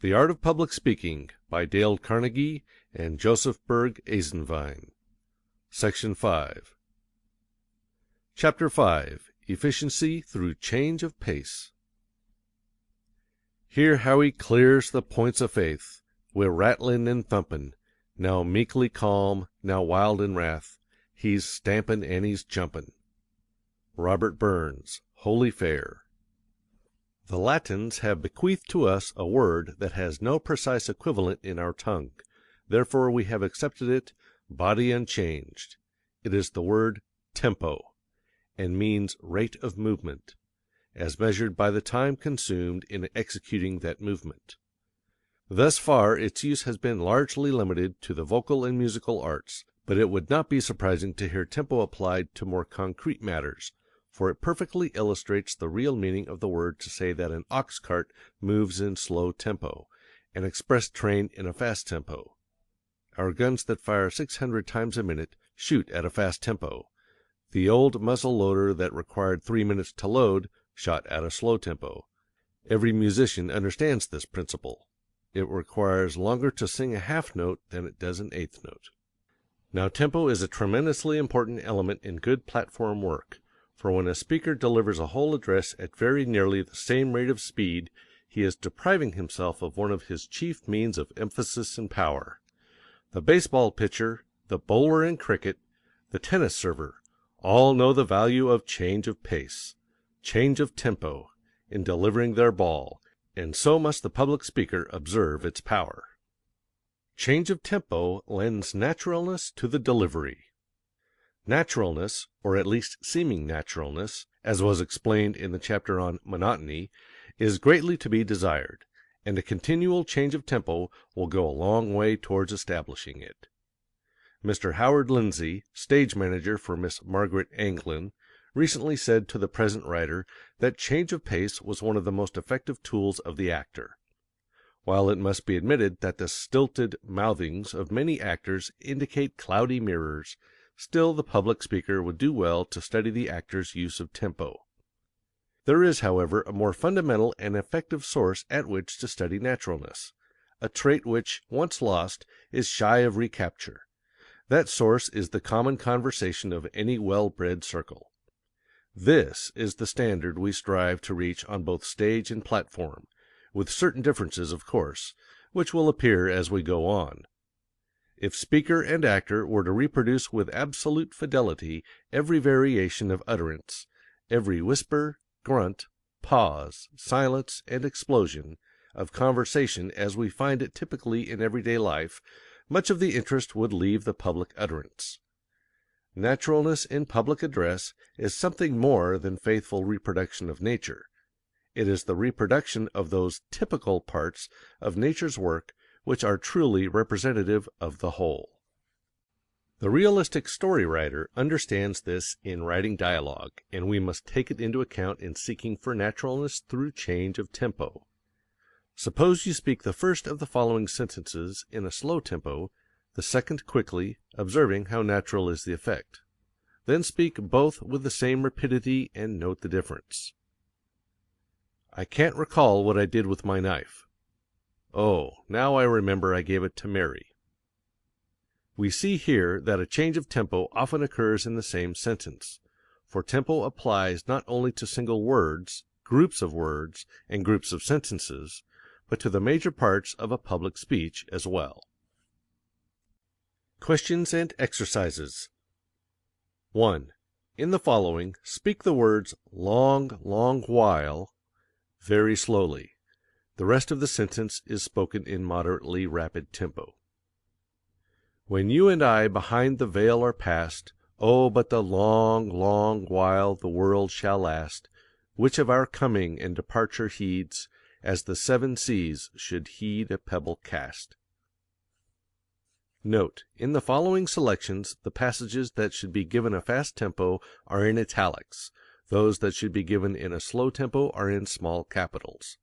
The Art of Public Speaking by Dale Carnegie and Joseph Berg Esenwein. Section 5. Chapter 5. Efficiency Through Change of Pace. Hear how he clears the points of faith, wi' rattlin' and thumpin', now meekly calm, now wild in wrath, he's stampin' and he's jumpin'. Robert Burns, Holy Fair. The Latins have bequeathed to us a word that has no precise equivalent in our tongue, therefore we have accepted it, body unchanged. It is the word tempo, and means rate of movement, as measured by the time consumed in executing that movement. Thus far its use has been largely limited to the vocal and musical arts, but it would not be surprising to hear tempo applied to more concrete matters, for it perfectly illustrates the real meaning of the word to say that an ox cart moves in slow tempo, an express train in a fast tempo. Our guns that fire 600 times a minute shoot at a fast tempo. The old muzzle loader that required 3 minutes to load shot at a slow tempo. Every musician understands this principle. It requires longer to sing a half note than it does an eighth note. Now tempo is a tremendously important element in good platform work, for when a speaker delivers a whole address at very nearly the same rate of speed, he is depriving himself of one of his chief means of emphasis and power. The baseball pitcher, the bowler in cricket, the tennis server, all know the value of change of pace, change of tempo, in delivering their ball, and so must the public speaker observe its power. Change of tempo lends naturalness to the delivery. Naturalness, or at least seeming naturalness, as was explained in the chapter on monotony, is greatly to be desired, and a continual change of tempo will go a long way towards establishing it. Mr. Howard Lindsay, stage manager for Miss Margaret Anglin, recently said to the present writer that change of pace was one of the most effective tools of the actor. While it must be admitted that the stilted mouthings of many actors indicate cloudy mirrors, still the public speaker would do well to study the actor's use of tempo. There is, however, a more fundamental and effective source at which to study naturalness, a trait which, once lost, is shy of recapture. That source is the common conversation of any well-bred circle. This is the standard we strive to reach on both stage and platform, with certain differences, of course, which will appear as we go on. If speaker and actor were to reproduce with absolute fidelity every variation of utterance, every whisper, grunt, pause, silence, and explosion of conversation as we find it typically in everyday life, much of the interest would leave the public utterance. Naturalness in public address is something more than faithful reproduction of nature. It is the reproduction of those typical parts of nature's work which are truly representative of the whole. The realistic story writer understands this in writing dialogue, and we must take it into account in seeking for naturalness through change of tempo. Suppose you speak the first of the following sentences in a slow tempo, the second quickly, observing how natural is the effect. Then speak both with the same rapidity and note the difference. I can't recall what I did with my knife. Oh, now I remember I gave it to Mary. We see here that a change of tempo often occurs in the same sentence, for tempo applies not only to single words, groups of words, and groups of sentences, but to the major parts of a public speech as well. Questions and exercises. 1. In the following, speak the words long, long while very slowly. The rest of the sentence is spoken in moderately rapid tempo. When you and I behind the veil are past, oh, but the long, long while the world shall last, which of our coming and departure heeds, as the 7 seas should heed a pebble cast. Note, in the following selections, the passages that should be given a fast tempo are in italics. Those that should be given in a slow tempo are in small capitals.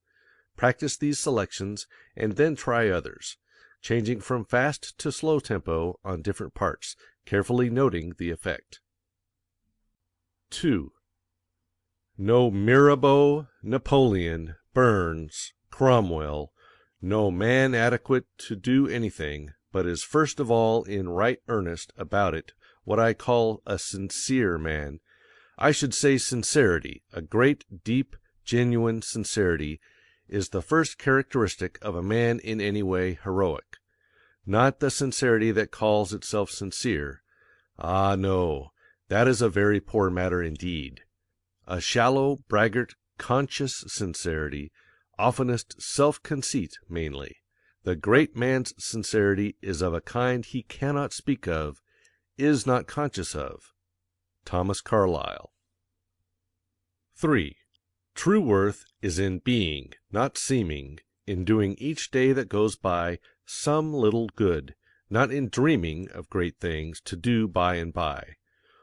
Practice these selections, and then try others, changing from fast to slow tempo on different parts, carefully noting the effect. 2. No Mirabeau, Napoleon, Burns, Cromwell, No man adequate to do anything, but is first of all in right earnest about it, what I call a sincere man. I should say sincerity, a great, deep, genuine sincerity, is the first characteristic of a man in any way heroic. Not the sincerity that calls itself sincere. Ah, no, that is a very poor matter indeed. A shallow, braggart, conscious sincerity, oftenest self-conceit mainly. The great man's sincerity is of a kind he cannot speak of, is not conscious of. Thomas Carlyle. 3. True worth is in being, not seeming, in doing each day that goes by some little good, not in dreaming of great things to do by and by.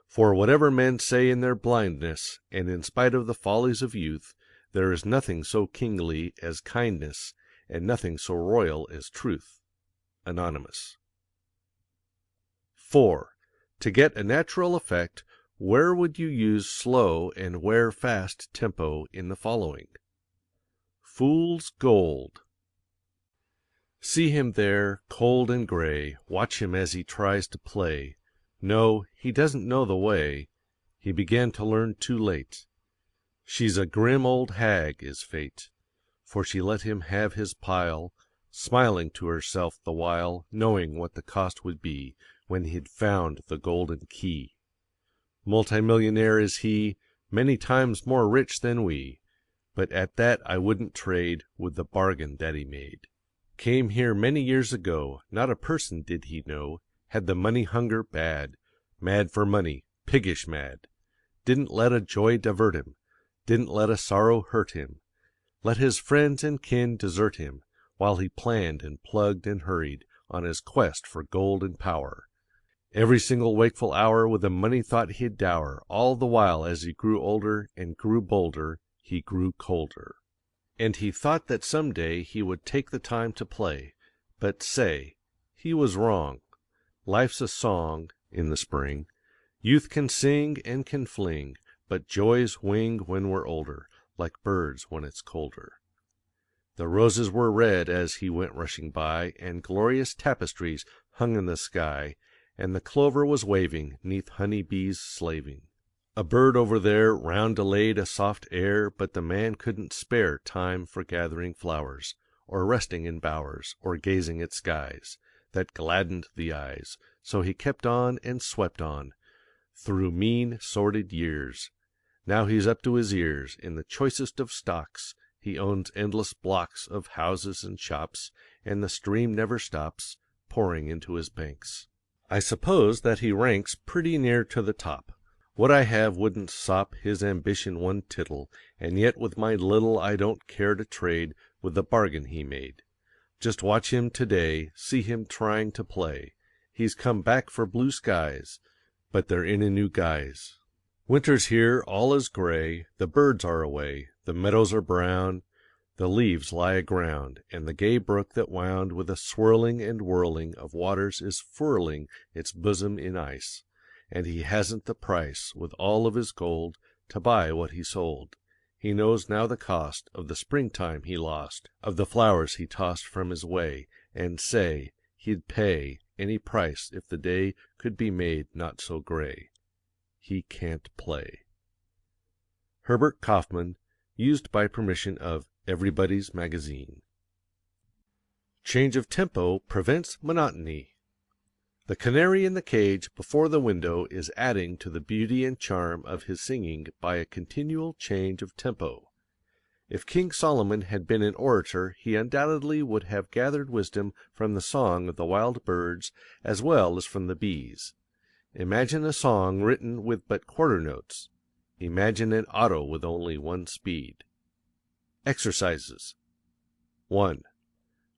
For whatever men say in their blindness, and in spite of the follies of youth, there is nothing so kingly as kindness, and nothing so royal as truth. Anonymous. 4. To get a natural effect, where would you use slow and where fast tempo in the following? Fool's Gold. See him there, cold and gray, watch him as he tries to play. No, he doesn't know the way. He began to learn too late. She's a grim old hag, is fate, for she let him have his pile, smiling to herself the while, knowing what the cost would be when he'd found the golden key. Multimillionaire is he, many times more rich than we, but at that I wouldn't trade with the bargain that he made. Came here many years ago, not a person did he know, had the money hunger bad, mad for money, piggish mad. Didn't let a joy divert him, didn't let a sorrow hurt him. Let his friends and kin desert him, while he planned and plugged and hurried on his quest for gold and power. Every single wakeful hour with the money thought he'd dower, all the while as he grew older and grew bolder, he grew colder. And he thought that some day he would take the time to play, but say, he was wrong. Life's a song in the spring. Youth can sing and can fling, but joys wing when we're older, like birds when it's colder. The roses were red as he went rushing by, and glorious tapestries hung in the sky, and the clover was waving 'neath honey bees slaving. A bird over there roundelayed a soft air, but the man couldn't spare time for gathering flowers, or resting in bowers, or gazing at skies that gladdened the eyes, so he kept on and swept on, through mean, sordid years. Now he's up to his ears in the choicest of stocks, he owns endless blocks of houses and shops, and the stream never stops, pouring into his banks. I suppose that he ranks pretty near to the top. What I have wouldn't sop his ambition one tittle, and yet with my little I don't care to trade with the bargain he made. Just watch him today, see him trying to play. He's come back for blue skies, but they're in a new guise. Winter's here, all is gray, the birds are away, the meadows are brown, the leaves lie aground, and the gay brook that wound with a swirling and whirling of waters is furling its bosom in ice, and he hasn't the price, with all of his gold, to buy what he sold. He knows now the cost of the springtime he lost, of the flowers he tossed from his way, and say, he'd pay any price if the day could be made not so gray. He can't play. Herbert Kaufman, used by permission of Everybody's Magazine. Change of tempo prevents monotony. The canary in the cage before the window is adding to the beauty and charm of his singing by a continual change of tempo. If King Solomon had been an orator, he undoubtedly would have gathered wisdom from the song of the wild birds as well as from the bees. Imagine a song written with but quarter notes. Imagine an auto with only one speed. Exercises. 1.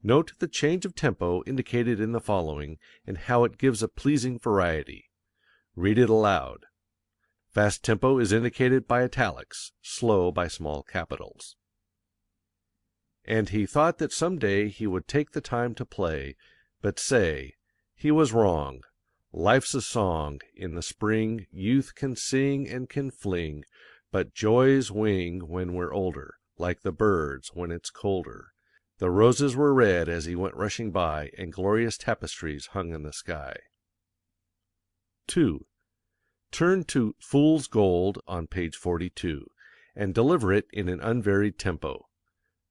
Note the change of tempo indicated in the following, and how it gives a pleasing variety. Read it aloud. Fast tempo is indicated by italics, slow by small capitals. And he thought that some day he would take the time to play, but say, he was wrong. Life's a song, in the spring youth can sing and can fling, but joys wing when we're older, like the birds when it's colder. The roses were red as he went rushing by, and glorious tapestries hung in the sky. 2. Turn to Fool's Gold on page 42, and deliver it in an unvaried tempo.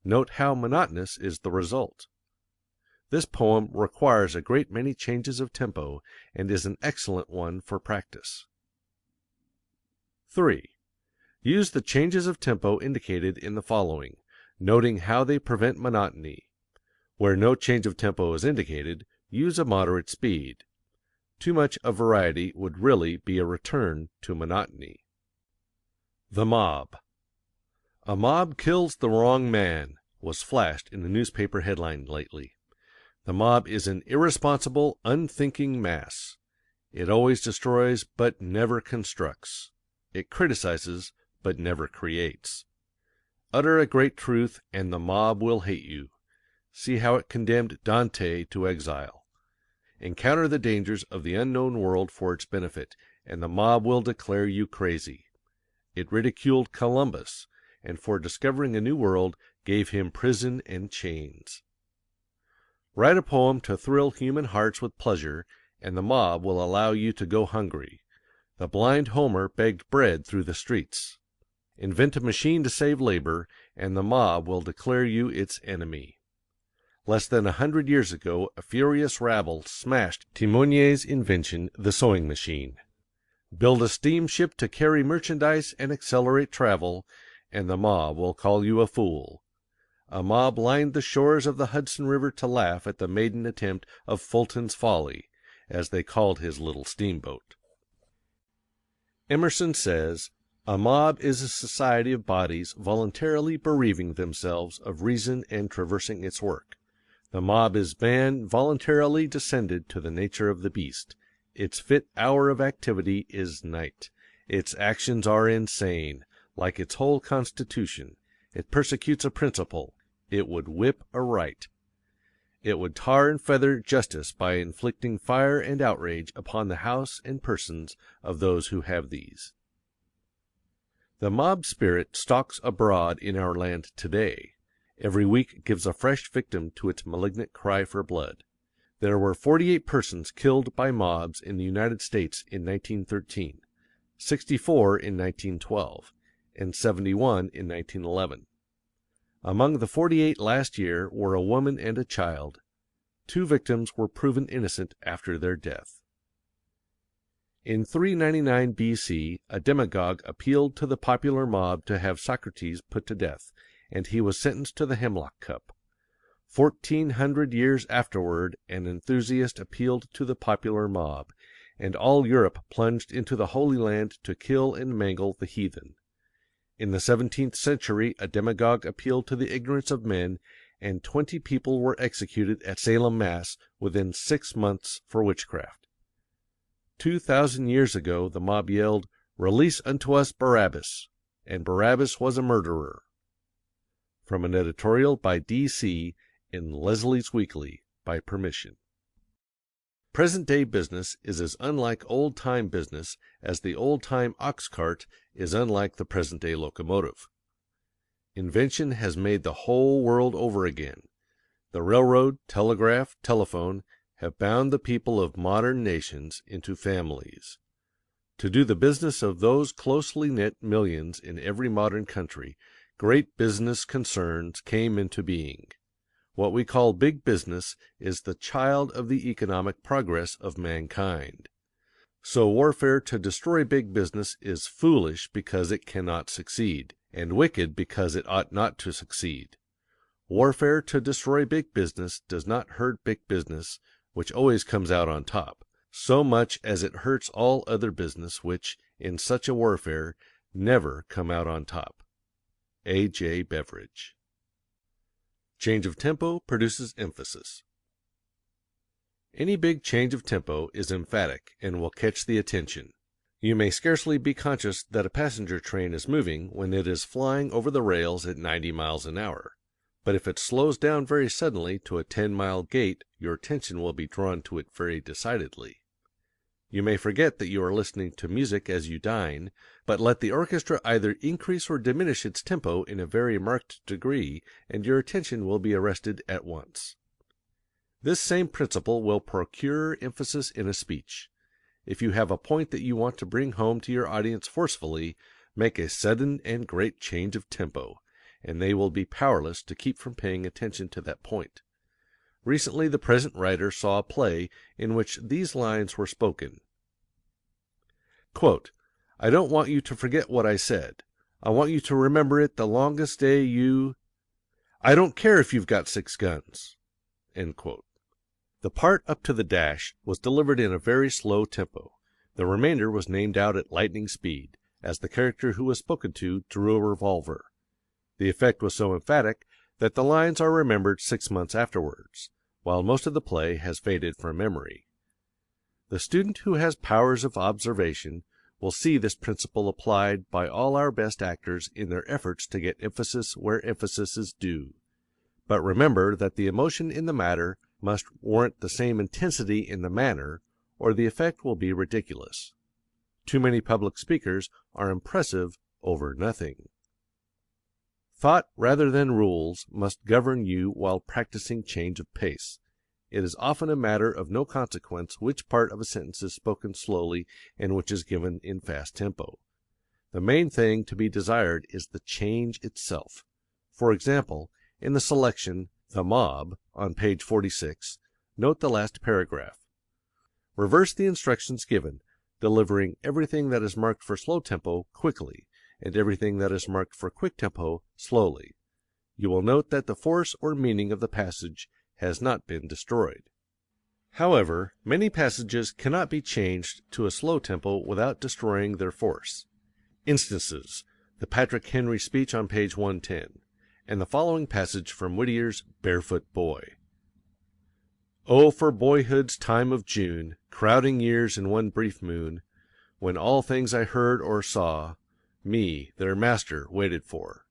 Note how monotonous is the result. This poem requires a great many changes of tempo and is an excellent one for practice. 3. Use the changes of tempo indicated in the following, noting how they prevent monotony. Where no change of tempo is indicated, use a moderate speed. Too much of variety would really be a return to monotony. The Mob. "A mob kills the wrong man" was flashed in the newspaper headline lately. The mob is an irresponsible, unthinking mass. It always destroys but never constructs. It criticizes but never creates. Utter a great truth and the mob will hate you. See how it condemned Dante to exile. Encounter the dangers of the unknown world for its benefit, and the mob will declare you crazy. It ridiculed Columbus, and for discovering a new world gave him prison and chains. Write a poem to thrill human hearts with pleasure, and the mob will allow you to go hungry. The blind Homer begged bread through the streets. Invent a machine to save labor, and the mob will declare you its enemy. Less than 100 years ago, a furious rabble smashed Timonier's invention, the sewing machine. Build a steamship to carry merchandise and accelerate travel, and the mob will call you a fool. A mob lined the shores of the Hudson River to laugh at the maiden attempt of Fulton's Folly, as they called his little steamboat. Emerson says, "A mob is a society of bodies voluntarily bereaving themselves of reason and traversing its work. The mob is man voluntarily descended to the nature of the beast. Its fit hour of activity is night. Its actions are insane, like its whole constitution. It persecutes a principle. It would whip a right. It would tar and feather justice by inflicting fire and outrage upon the house and persons of those who have these." The mob spirit stalks abroad in our land today. Every week gives a fresh victim to its malignant cry for blood. There were 48 persons killed by mobs in the United States in 1913, 64 in 1912, and 71 in 1911. Among the 48 last year were a woman and a child. 2 victims were proven innocent after their death. In 399 B.C., a demagogue appealed to the popular mob to have Socrates put to death, and he was sentenced to the hemlock cup. 1400 years afterward, an enthusiast appealed to the popular mob, and all Europe plunged into the Holy Land to kill and mangle the heathen. In the 17th century, a demagogue appealed to the ignorance of men, and 20 people were executed at Salem, Mass, within 6 months for witchcraft. 2,000 years ago, the mob yelled, "Release unto us Barabbas," and Barabbas was a murderer. From an editorial by D.C. in Leslie's Weekly, by permission. Present-day business is as unlike old-time business as the old-time ox cart is unlike the present-day locomotive. Invention has made the whole world over again. The railroad, telegraph, telephone have bound the people of modern nations into families. To do the business of those closely knit millions in every modern country, great business concerns came into being. What we call big business is the child of the economic progress of mankind. So warfare to destroy big business is foolish because it cannot succeed, and wicked because it ought not to succeed. Warfare to destroy big business does not hurt big business, which always comes out on top, so much as it hurts all other business which, in such a warfare, never come out on top. A. J. Beveridge. Change of tempo produces emphasis. Any big change of tempo is emphatic and will catch the attention. You may scarcely be conscious that a passenger train is moving when it is flying over the rails at 90 miles an hour. But if it slows down very suddenly to a 10-mile gait, your attention will be drawn to it very decidedly. You may forget that you are listening to music as you dine, but let the orchestra either increase or diminish its tempo in a very marked degree, and your attention will be arrested at once. This same principle will procure emphasis in a speech. If you have a point that you want to bring home to your audience forcefully, make a sudden and great change of tempo, and they will be powerless to keep from paying attention to that point. Recently the present writer saw a play in which these lines were spoken. Quote, "I don't want you to forget what I said. I want you to remember it the longest day you... I don't care if you've got 6 guns." End quote. The part up to the dash was delivered in a very slow tempo. The remainder was named out at lightning speed, as the character who was spoken to drew a revolver. The effect was so emphatic that the lines are remembered 6 months afterwards, while most of the play has faded from memory. The student who has powers of observation will see this principle applied by all our best actors in their efforts to get emphasis where emphasis is due. But remember that the emotion in the matter must warrant the same intensity in the manner, or the effect will be ridiculous. Too many public speakers are impressive over nothing. Thought rather than rules must govern you while practicing change of pace. It is often a matter of no consequence which part of a sentence is spoken slowly and which is given in fast tempo. The main thing to be desired is the change itself. For example, in the selection "The Mob" on page 46, note the last paragraph. Reverse the instructions given, delivering everything that is marked for slow tempo quickly, and everything that is marked for quick tempo slowly. You will note that the force or meaning of the passage has not been destroyed. However, many passages cannot be changed to a slow tempo without destroying their force. Instances: the Patrick Henry speech on page 110, and the following passage from Whittier's Barefoot Boy. Oh, for boyhood's time of June, crowding years in one brief moon, when all things I heard or saw, me, their master, waited for.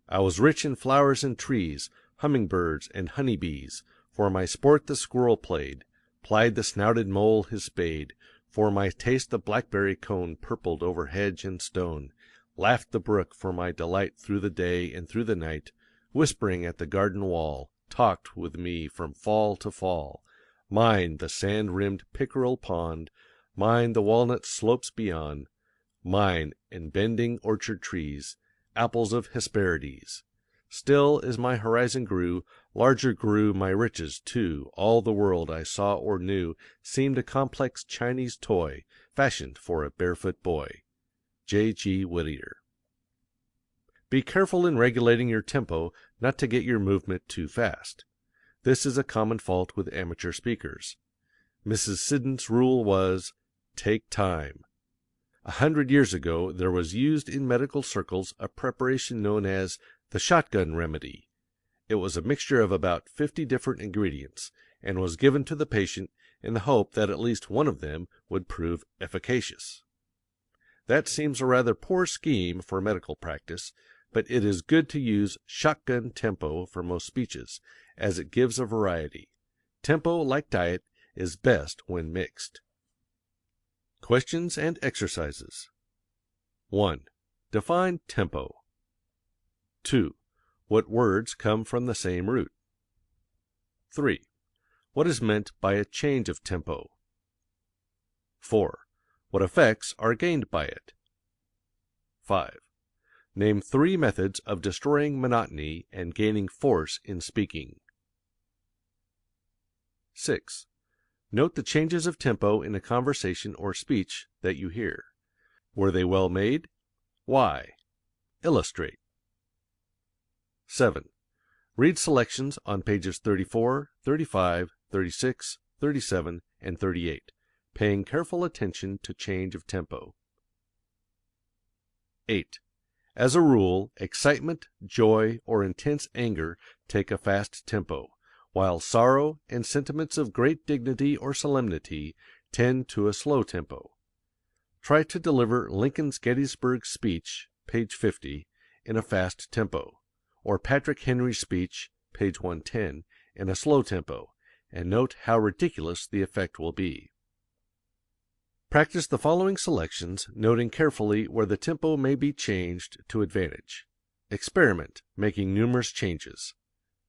I was rich in flowers and trees, hummingbirds and honeybees. For my sport the squirrel played, plied the snouted mole his spade. For my taste the blackberry cone purpled over hedge and stone. Laughed the brook for my delight through the day and through the night, whispering at the garden wall, talked with me from fall to fall. Mine the sand-rimmed pickerel pond, mine the walnut slopes beyond, mine and bending orchard trees, apples of Hesperides. Still as my horizon grew, larger grew my riches, too. All the world I saw or knew seemed a complex Chinese toy, fashioned for a barefoot boy. J. G. Whittier. Be careful in regulating your tempo not to get your movement too fast. This is a common fault with amateur speakers. Mrs. Siddon's rule was, "Take time." 100 years ago there was used in medical circles a preparation known as the shotgun remedy. It was a mixture of about 50 different ingredients, and was given to the patient in the hope that at least one of them would prove efficacious. That seems a rather poor scheme for medical practice, but it is good to use shotgun tempo for most speeches, as it gives a variety. Tempo, like diet, is best when mixed. Questions and exercises. 1. Define tempo. 2. What words come from the same root? 3. What is meant by a change of tempo? 4. What effects are gained by it? 5. Name 3 methods of destroying monotony and gaining force in speaking. 6. Note the changes of tempo in a conversation or speech that you hear. Were they well made? Why? Illustrate. 7. Read selections on pages 34, 35, 36, 37, and 38, paying careful attention to change of tempo. 8. As a rule, excitement, joy, or intense anger take a fast tempo, while sorrow and sentiments of great dignity or solemnity tend to a slow tempo. Try to deliver Lincoln's Gettysburg speech, page 50, in a fast tempo, or Patrick Henry's speech, page 110, in a slow tempo, and note how ridiculous the effect will be. Practice the following selections, noting carefully where the tempo may be changed to advantage. Experiment, making numerous changes.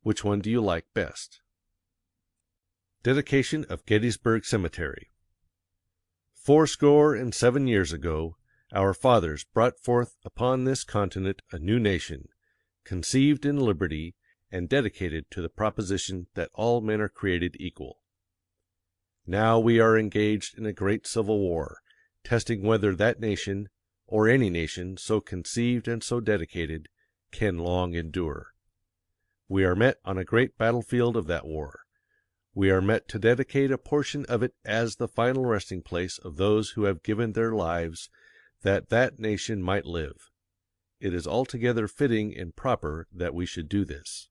Which one do you like best? Dedication of Gettysburg Cemetery. 87 years ago, our fathers brought forth upon this continent a new nation, conceived in liberty, and dedicated to the proposition that all men are created equal. Now we are engaged in a great civil war, testing whether that nation, or any nation so conceived and so dedicated, can long endure. We are met on a great battlefield of that war. We are met to dedicate a portion of it as the final resting place of those who have given their lives that that nation might live. It is altogether fitting and proper that we should do this.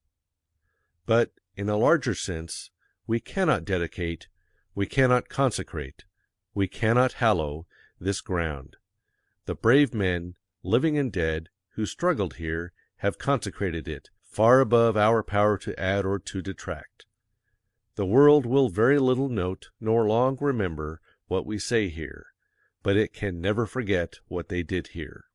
But, in a larger sense, we cannot dedicate, we cannot consecrate, we cannot hallow this ground. The brave men, living and dead, who struggled here, have consecrated it, far above our power to add or to detract. The world will very little note nor long remember what we say here, but it can never forget what they did here.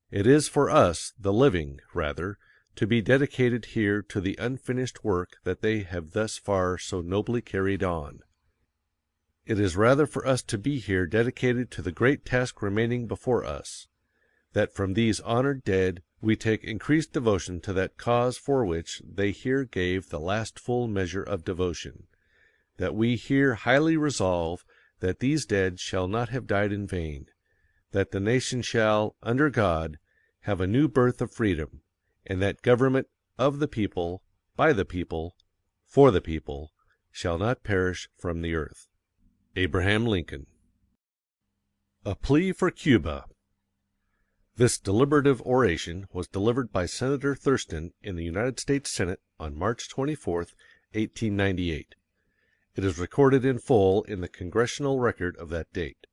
It is for us, the living, rather, to be dedicated here to the unfinished work that they have thus far so nobly carried on. It is rather for us to be here dedicated to the great task remaining before us, that from these honored dead we take increased devotion to that cause for which they here gave the last full measure of devotion, that we here highly resolve that these dead shall not have died in vain, that the nation shall, under God, have a new birth of freedom, and that government of the people, by the people, for the people, shall not perish from the earth. Abraham Lincoln. A Plea for Cuba. This deliberative oration was delivered by Senator Thurston in the United States Senate on March 24, 1898. It is recorded in full in the Congressional Record of that date.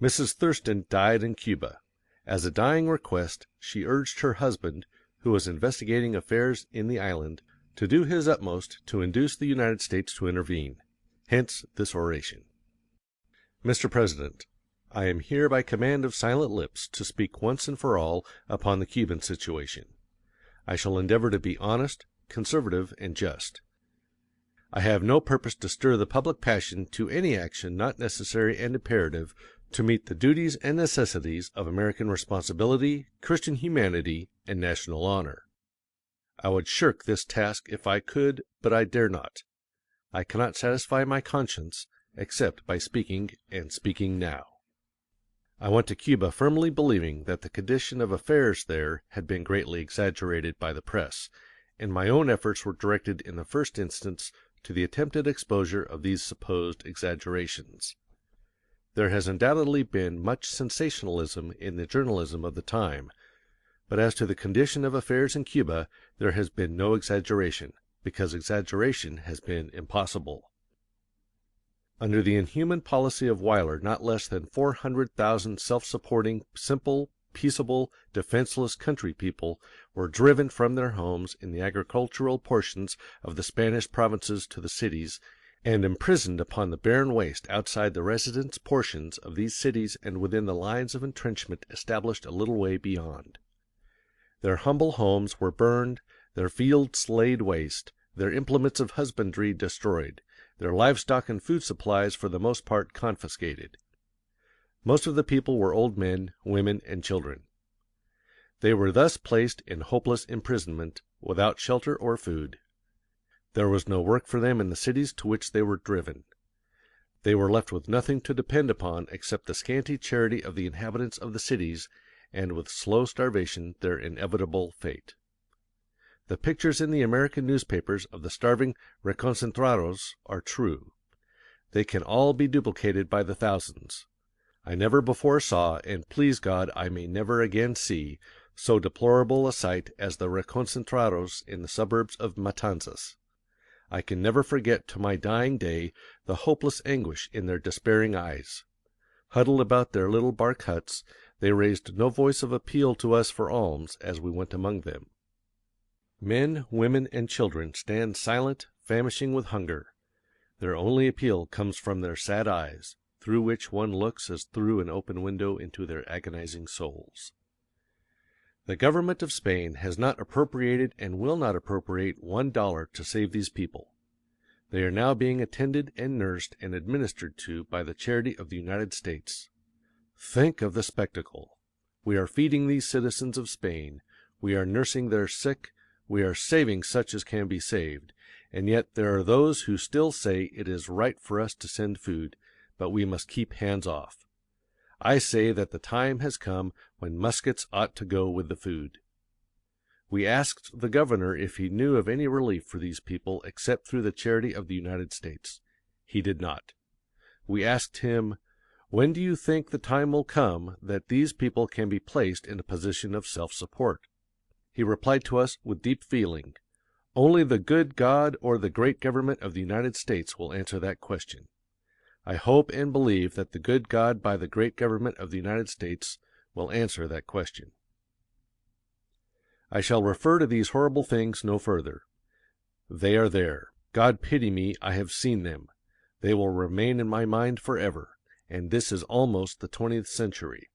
Mrs. Thurston died in Cuba. As a dying request, she urged her husband, who was investigating affairs in the island, to do his utmost to induce the United States to intervene. Hence this oration. Mr. President, I am here by command of silent lips to speak once and for all upon the Cuban situation. I shall endeavor to be honest, conservative, and just. I have no purpose to stir the public passion to any action not necessary and imperative to meet the duties and necessities of American responsibility, Christian humanity, and national honor. I would shirk this task if I could, but I dare not. I cannot satisfy my conscience except by speaking, and speaking now. I went to Cuba firmly believing that the condition of affairs there had been greatly exaggerated by the press, and my own efforts were directed in the first instance to the attempted exposure of these supposed exaggerations. There has undoubtedly been much sensationalism in the journalism of the time, but as to the condition of affairs in Cuba there has been no exaggeration, because exaggeration has been impossible. Under the inhuman policy of Weyler, not less than 400,000 self-supporting, simple, peaceable, defenseless country people were driven from their homes in the agricultural portions of the Spanish provinces to the cities, and imprisoned upon the barren waste outside the residence portions of these cities and within the lines of entrenchment established a little way beyond. Their humble homes were burned, their fields laid waste, their implements of husbandry destroyed, their livestock and food supplies for the most part confiscated. Most of the people were old men, women, and children. They were thus placed in hopeless imprisonment, without shelter or food. There was no work for them in the cities to which they were driven. They were left with nothing to depend upon except the scanty charity of the inhabitants of the cities, and with slow starvation their inevitable fate. The pictures in the American newspapers of the starving reconcentrados are true. They can all be duplicated by the thousands. I never before saw, and please God I may never again see, so deplorable a sight as the reconcentrados in the suburbs of Matanzas. I can never forget to my dying day the hopeless anguish in their despairing eyes. Huddled about their little bark huts, they raised no voice of appeal to us for alms as we went among them. Men, women, and children stand silent, famishing with hunger. Their only appeal comes from their sad eyes, through which one looks as through an open window into their agonizing souls. The government of Spain has not appropriated and will not appropriate $1 to save these people. They are now being attended and nursed and administered to by the charity of the United States. Think of the spectacle! We are feeding these citizens of Spain, we are nursing their sick, we are saving such as can be saved, and yet there are those who still say it is right for us to send food, but we must keep hands off. I say that the time has come when muskets ought to go with the food. We asked the governor if he knew of any relief for these people except through the charity of the United States. He did not. We asked him, "When do you think the time will come that these people can be placed in a position of self-support?" He replied to us with deep feeling, "Only the good God or the great government of the United States will answer that question." I hope and believe that the good God by the great government of the United States will answer that question. I shall refer to these horrible things no further. They are there. God pity me, I have seen them. They will remain in my mind forever, and this is almost the 20th century.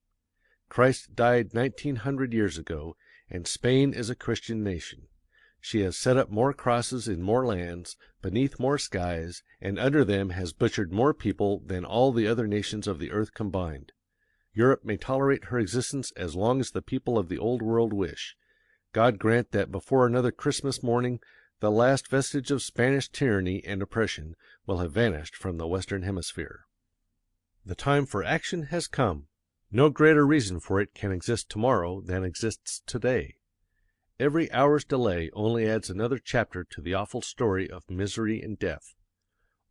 Christ died 1900 years ago, and Spain is a Christian nation. She has set up more crosses in more lands, beneath more skies, and under them has butchered more people than all the other nations of the earth combined. Europe may tolerate her existence as long as the people of the Old World wish. God grant that before another Christmas morning the last vestige of Spanish tyranny and oppression will have vanished from the Western Hemisphere. The time for action has come. No greater reason for it can exist tomorrow than exists today. Every hour's delay only adds another chapter to the awful story of misery and death.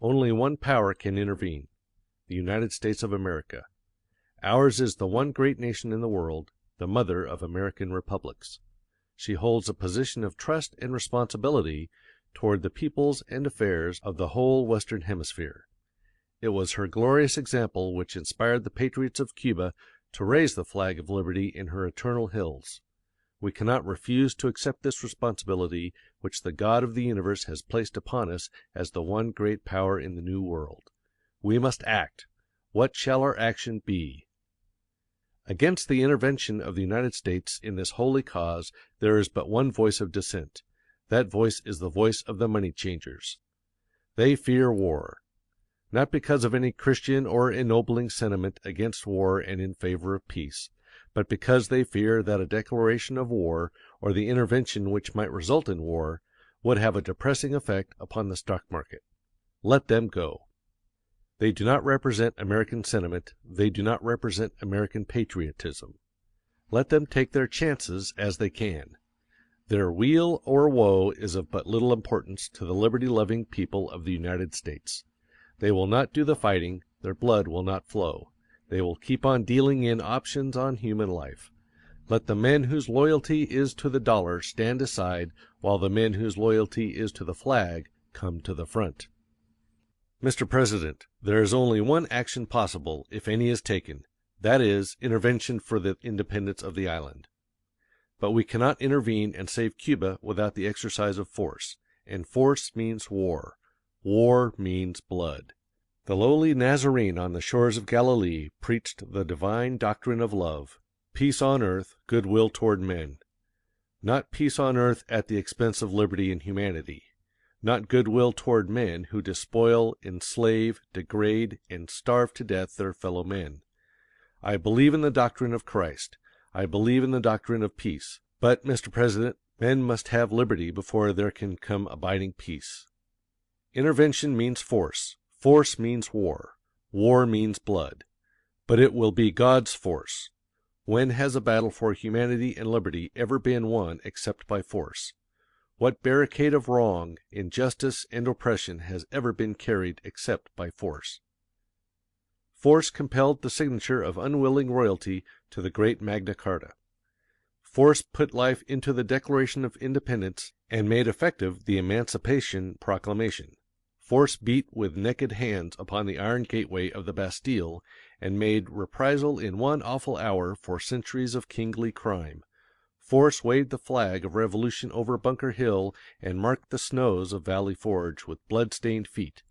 Only one power can intervene: the United States of America. Ours is the one great nation in the world, the mother of American republics. She holds a position of trust and responsibility toward the peoples and affairs of the whole Western Hemisphere. It was her glorious example which inspired the patriots of Cuba to raise the flag of liberty in her eternal hills. We cannot refuse to accept this responsibility which the God of the universe has placed upon us as the one great power in the New World. We must act. What shall our action be? Against the intervention of the United States in this holy cause there is but one voice of dissent. That voice is the voice of the money changers. They fear war. Not because of any Christian or ennobling sentiment against war and in favor of peace, but because they fear that a declaration of war, or the intervention which might result in war, would have a depressing effect upon the stock market. Let them go. They do not represent American sentiment, they do not represent American patriotism. Let them take their chances as they can. Their weal or woe is of but little importance to the liberty-loving people of the United States. They will not do the fighting, their blood will not flow. They will keep on dealing in options on human life. Let the men whose loyalty is to the dollar stand aside, while the men whose loyalty is to the flag come to the front. Mr. President, there is only one action possible, if any is taken. That is, intervention for the independence of the island. But we cannot intervene and save Cuba without the exercise of force, and force means war. War means blood. The lowly Nazarene on the shores of Galilee preached the divine doctrine of love, peace on earth, goodwill toward men. Not peace on earth at the expense of liberty and humanity. Not goodwill toward men who despoil, enslave, degrade, and starve to death their fellow men. I believe in the doctrine of Christ. I believe in the doctrine of peace. But, Mr. President, men must have liberty before there can come abiding peace. Intervention means force. Force means war. War means blood. But it will be God's force. When has a battle for humanity and liberty ever been won except by force? What barricade of wrong, injustice, and oppression has ever been carried except by force? Force compelled the signature of unwilling royalty to the great Magna Carta. Force put life into the Declaration of Independence and made effective the Emancipation Proclamation. Force beat with naked hands upon the iron gateway of the Bastille and made reprisal in one awful hour for centuries of kingly crime. Force waved the flag of revolution over Bunker Hill and marked the snows of Valley Forge with blood-stained feet.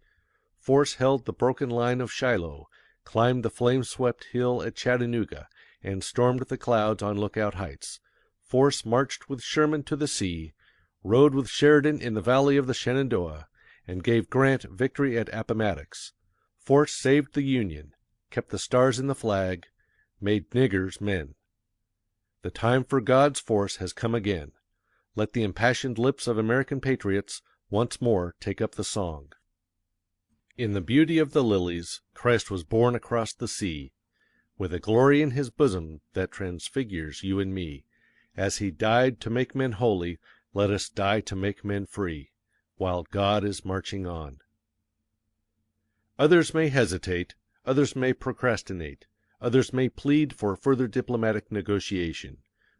Force held the broken line of Shiloh, climbed the flame-swept hill at Chattanooga, and stormed the clouds on Lookout Heights. Force marched with Sherman to the sea, rode with Sheridan in the valley of the Shenandoah, and gave Grant victory at Appomattox. Force saved the Union, kept the stars in the flag, made niggers men. The time for God's force has come again. Let the impassioned lips of American patriots once more take up the song. In the beauty of the lilies, Christ was born across the sea, with a glory in his bosom that transfigures you and me. As he died to make men holy, let us die to make men free, while God is marching on. Others may hesitate, others may procrastinate, others may plead for further diplomatic negotiation,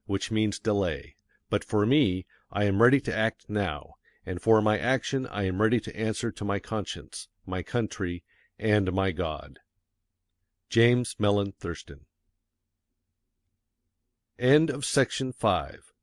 which means delay. But for me, I am ready to act now, and for my action I am ready to answer to my conscience, my country, and my God. James Mellon Thurston. End of section 5.